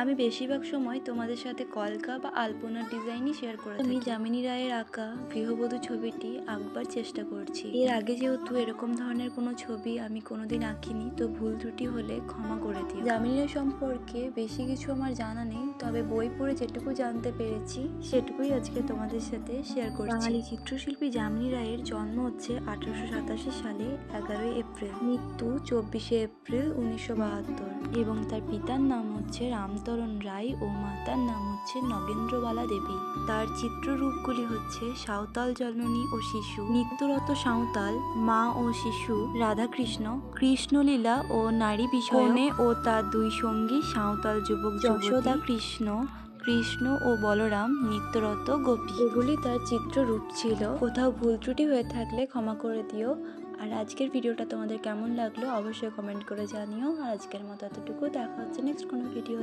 আমি বেশিরভাগ সময় তোমাদের সাথে কলকা বা আলপনার ডিজাইনই শেয়ার করে থাকি। আমি যামিনী রায়ের আঁকা গৃহবধূ ছবিটি আঁকবার চেষ্টা করছি। এর আগে যেহেতু এরকম ধরনের কোনো ছবি আমি কোনোদিন আঁকিনি, তো ভুল ত্রুটি হলে ক্ষমা করে দিও। যামিনী রায় সম্পর্কে বেশি কিছু আমার জানা নেই, তবে বই পড়ে যেটুকু জানতে পেরেছি সেটুকুই আজকে তোমাদের সাথে শেয়ার করছি। বাঙালি চিত্রশিল্পী যামিনী রায়ের জন্ম হচ্ছে 1887 সালে 11 এপ্রিল, মৃত্যু 24 এপ্রিল 1972, এবং তার পিতার নাম হচ্ছে রামতরণ রায় ও মাতার নাম হচ্ছে নগেন্দ্রবালা দেবী। তার চিত্ররূপগুলি হচ্ছে সাঁওতাল জননী ও শিশু, নিত্যরত সাঁওতাল, মা ও শিশু, রাধাকৃষ্ণ, কৃষ্ণলীলা ও নারী বিষয়ে ও তার দুই সঙ্গী সাঁওতাল যুবক যশোদা কৃষ্ণ, কৃষ্ণ ও বলরাম, নিত্যরত গোপী, এগুলি তার চিত্ররূপ ছিল। কোথাও ভুল ত্রুটি হয়ে থাকলে ক্ষমা করে দিও। আর আজকের ভিডিওটা তোমাদের কেমন লাগলো অবশ্যই কমেন্ট করে জানিও। আর আজকের মতো এতটুকু, দেখা হচ্ছে নেক্সট কোনো ভিডিও।